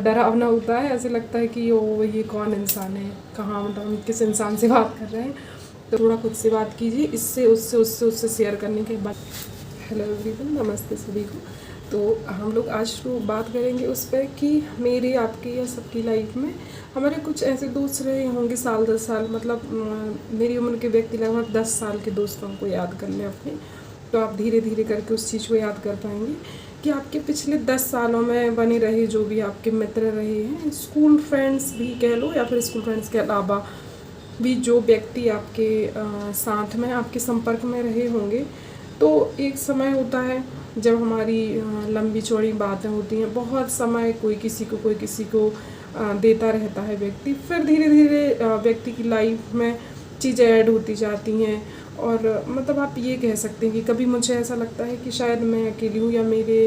डरावना होता है। ऐसे लगता है कि ओ ये कौन इंसान है, कहाँ मतलब हम किस इंसान से बात कर रहे हैं। तो थोड़ा खुद से बात कीजिए, इससे उससे शेयर करने के बाद। हेलो एवरीवन, नमस्ते सभी को। तो हम लोग आज तो बात करेंगे उस पर कि मेरे, आपकी या सबकी लाइफ में हमारे कुछ ऐसे दोस्त रहे होंगे साल 10 साल, मतलब मेरी उम्र के व्यक्ति लगभग 10 साल के दोस्तों को याद कर लें अपने, तो आप धीरे धीरे करके उस चीज़ को याद कर पाएंगे कि आपके पिछले 10 सालों में बने रहे जो भी आपके मित्र रहे हैं, स्कूल फ्रेंड्स भी कह लो या फिर स्कूल फ्रेंड्स के अलावा भी जो व्यक्ति आपके साथ में, आपके संपर्क में रहे होंगे। तो एक समय होता है जब हमारी लंबी चौड़ी बातें होती हैं, बहुत समय कोई किसी को देता रहता है व्यक्ति। फिर धीरे धीरे व्यक्ति की लाइफ में चीज़ें ऐड होती जाती हैं और मतलब आप ये कह सकते हैं कि कभी मुझे ऐसा लगता है कि शायद मैं अकेली हूँ या मेरे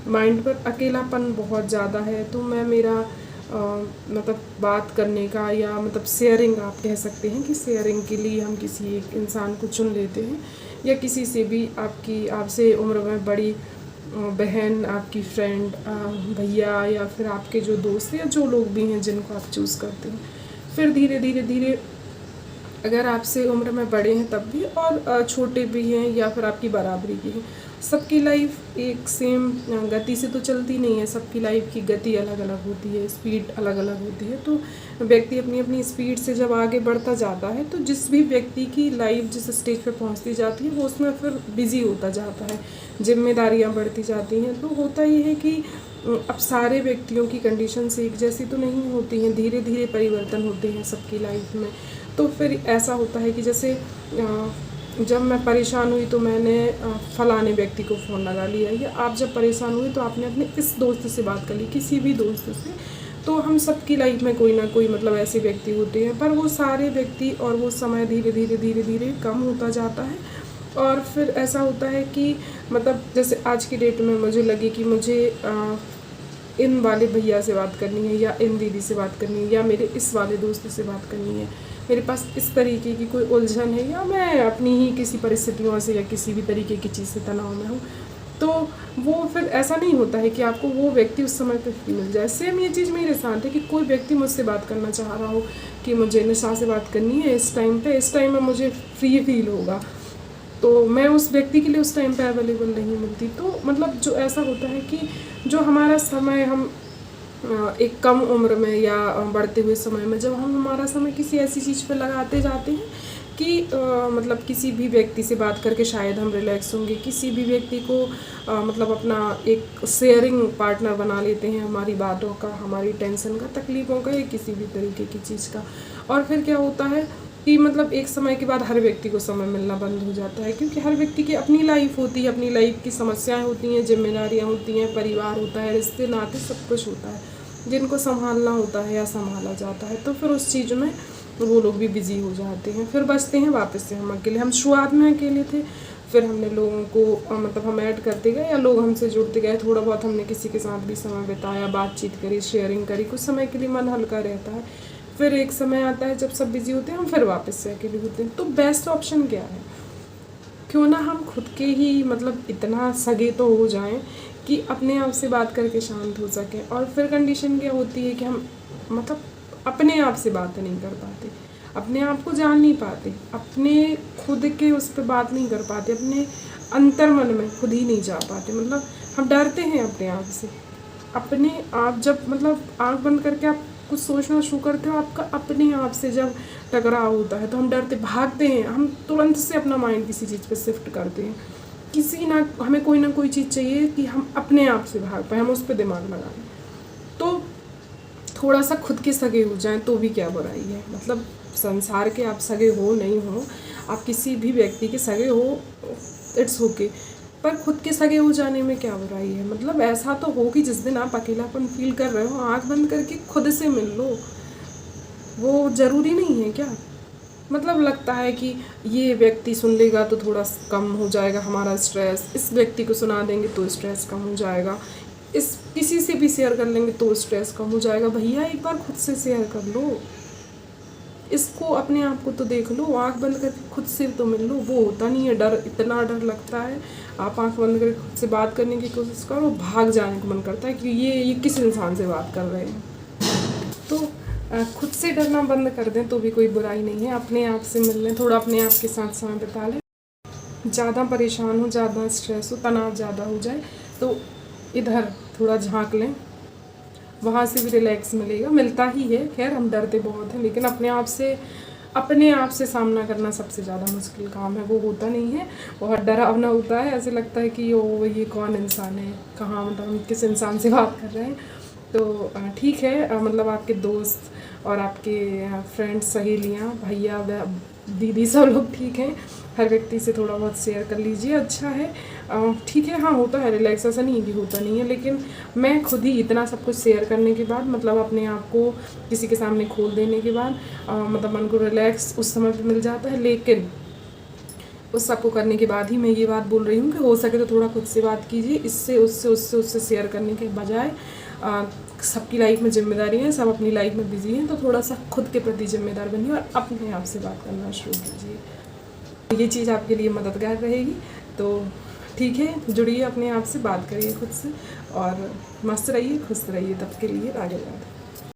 माइंड पर अकेलापन बहुत ज़्यादा है। तो मैं मेरा मतलब बात करने का या मतलब शेयरिंग, आप कह सकते हैं कि शेयरिंग के लिए हम किसी एक इंसान को चुन लेते हैं, या किसी से भी आपसे उम्र में बड़ी बहन, आपकी फ्रेंड, भैया, या फिर आपके जो दोस्त या जो लोग भी हैं जिनको आप चूज़ करते हैं। फिर धीरे धीरे अगर आपसे उम्र में बड़े हैं तब भी, और छोटे भी हैं या फिर आपकी बराबरी की हैं, सबकी लाइफ एक सेम गति से तो चलती नहीं है। सबकी लाइफ की गति अलग अलग होती है, स्पीड अलग अलग होती है। तो व्यक्ति अपनी अपनी स्पीड से जब आगे बढ़ता जाता है, तो जिस भी व्यक्ति की लाइफ जिस स्टेज पे पहुंचती जाती है वो उसमें फिर बिजी होता जाता है, जिम्मेदारियां बढ़ती जाती हैं। तो होता ये है कि अब सारे व्यक्तियों की कंडीशंस एक जैसी तो नहीं होती हैं, धीरे धीरे परिवर्तन होते हैं सबकी लाइफ में। तो फिर ऐसा होता है कि जैसे जब मैं परेशान हुई तो मैंने फलाने व्यक्ति को फ़ोन लगा लिया, या आप जब परेशान हुए तो आपने अपने इस दोस्त से बात कर ली, किसी भी दोस्त से। तो हम सबकी लाइफ में कोई ना कोई मतलब ऐसे व्यक्ति होते हैं, पर वो सारे व्यक्ति और वो समय धीरे धीरे कम होता जाता है। और फिर ऐसा होता है कि मतलब जैसे आज की डेट में मुझे लगे कि मुझे इन वाले भैया से बात करनी है, या इन दीदी से बात करनी है, या मेरे इस वाले दोस्त से बात करनी है, मेरे पास इस तरीके की कोई उलझन है, या मैं अपनी ही किसी परिस्थितियों से या किसी भी तरीके की चीज़ से तनाव में हूँ। तो वो फिर ऐसा नहीं होता है कि आपको वो व्यक्ति उस समय पे फ्री मिल जाए। सेम ये चीज़ मेरे साथ है कि कोई व्यक्ति मुझसे बात करना चाह रहा हो कि मुझे निशा से बात करनी है इस टाइम में मुझे फ्री फील होगा, तो मैं उस व्यक्ति के लिए उस टाइम पे अवेलेबल नहीं मिलती। तो मतलब जो ऐसा होता है कि जो हमारा समय, हम एक कम उम्र में या बढ़ते हुए समय में जब हम हमारा समय किसी ऐसी चीज़ पे लगाते जाते हैं कि मतलब किसी भी व्यक्ति से बात करके शायद हम रिलैक्स होंगे, किसी भी व्यक्ति को मतलब अपना एक शेयरिंग पार्टनर बना लेते हैं, हमारी बातों का, हमारी टेंशन का, तकलीफ़ों का, या किसी भी तरीके की चीज़ का। और फिर क्या होता है कि मतलब एक समय के बाद हर व्यक्ति को समय मिलना बंद हो जाता है, क्योंकि हर व्यक्ति की अपनी लाइफ होती है, अपनी लाइफ की समस्याएं होती हैं, जिम्मेदारियां होती हैं, परिवार होता है, रिश्ते नाते, सब कुछ होता है जिनको संभालना होता है या संभाला जाता है। तो फिर उस चीज़ में वो लोग भी बिजी हो जाते हैं। फिर बचते हैं वापस से हम अकेले। हम शुरुआत में अकेले थे, फिर हमने लोगों को मतलब हम ऐड करते गए या लोग हमसे जुड़ते गए, थोड़ा बहुत हमने किसी के साथ भी समय बिताया, बातचीत करी, शेयरिंग करी, कुछ समय के लिए मन हल्का रहता है। फिर एक समय आता है जब सब बिजी होते हैं, हम फिर वापस से अकेले होते हैं। तो बेस्ट ऑप्शन क्या है? क्यों ना हम खुद के ही मतलब इतना सगे तो हो जाएं कि अपने आप से बात करके शांत हो सकें। और फिर कंडीशन क्या होती है कि हम मतलब अपने आप से बात नहीं कर पाते, अपने आप को जान नहीं पाते, अपने खुद के उस पर बात नहीं कर पाते, अपने अंतर मन में खुद ही नहीं जा पाते। मतलब हम डरते हैं अपने आप से। अपने आप जब मतलब आँख बंद करके आप कुछ सोचना शुरू करते हो, आपका अपने आप से जब टकराव होता है तो हम डरते, भागते हैं, हम तुरंत से अपना माइंड किसी चीज़ पे शिफ्ट करते हैं। हमें कोई ना कोई चीज़ चाहिए कि हम अपने आप से भाग पाए, हम उस पर दिमाग लगाएं। तो थोड़ा सा खुद के सगे हो जाएं तो भी क्या बुराई है। मतलब संसार के आप सगे हो नहीं हो, आप किसी भी व्यक्ति के सगे हो, इट्स ओके, पर खुद के सगे हो जाने में क्या बुराई है। मतलब ऐसा तो हो कि जिस दिन आप अकेलापन फील कर रहे हो, आँख बंद करके खुद से मिल लो। वो ज़रूरी नहीं है क्या? मतलब लगता है कि ये व्यक्ति सुन लेगा तो थोड़ा कम हो जाएगा हमारा स्ट्रेस, इस व्यक्ति को सुना देंगे तो स्ट्रेस कम हो जाएगा, इस किसी से भी शेयर कर लेंगे तो स्ट्रेस कम हो जाएगा। भैया एक बार खुद से शेयर कर लो, इसको, अपने आप को तो देख लो, आँख बंद करके खुद से तो मिल लो। वो होता नहीं है, डर, इतना डर लगता है। आप आंख बंद करके खुद से बात करने की कोशिश करो, भाग जाने को मन करता है कि ये किस इंसान से बात कर रहे हैं। तो खुद से डरना बंद कर दें तो भी कोई बुराई नहीं है। अपने आप से मिल लें, थोड़ा अपने आप के साथ समय बिता लें। ज़्यादा परेशान हो, ज़्यादा स्ट्रेस हो, तनाव ज़्यादा हो जाए तो इधर थोड़ा झांक लें, वहाँ से भी रिलैक्स मिलेगा, मिलता ही है। खैर हम डरते बहुत हैं, लेकिन अपने आप से सामना करना सबसे ज़्यादा मुश्किल काम है, वो होता नहीं है। बहुत डरावना होता है, ऐसे लगता है कि ये कौन इंसान है, कहाँ मतलब हम किस इंसान से बात कर रहे हैं। तो ठीक है, मतलब आपके दोस्त और आपके फ्रेंड्स, सहेलियाँ, भैया, दीदी, सब लोग ठीक हैं। हर व्यक्ति से थोड़ा बहुत शेयर कर लीजिए, अच्छा है। ठीक है, हाँ होता है रिलैक्स, ऐसा नहीं है कि होता नहीं है, लेकिन मैं खुद ही इतना सब कुछ शेयर करने के बाद, मतलब अपने आप को किसी के सामने खोल देने के बाद मतलब मन को रिलैक्स उस समय पे मिल जाता है। लेकिन उस सबको करने के बाद ही मैं ये बात बोल रही हूँ कि हो सके तो थोड़ा खुद से बात कीजिए। इससे उससे शेयर करने के बजाय सबकी लाइफ में जिम्मेदारी है, सब अपनी लाइफ में बिजी हैं, तो थोड़ा सा खुद के प्रति जिम्मेदार बनिए और अपने आप से बात करना शुरू कीजिए। ये चीज़ आपके लिए मददगार रहेगी। तो ठीक है, जुड़िए, अपने आप से बात करिए खुद से, और मस्त रहिए, खुश रहिए। तब के लिए राधे राधे।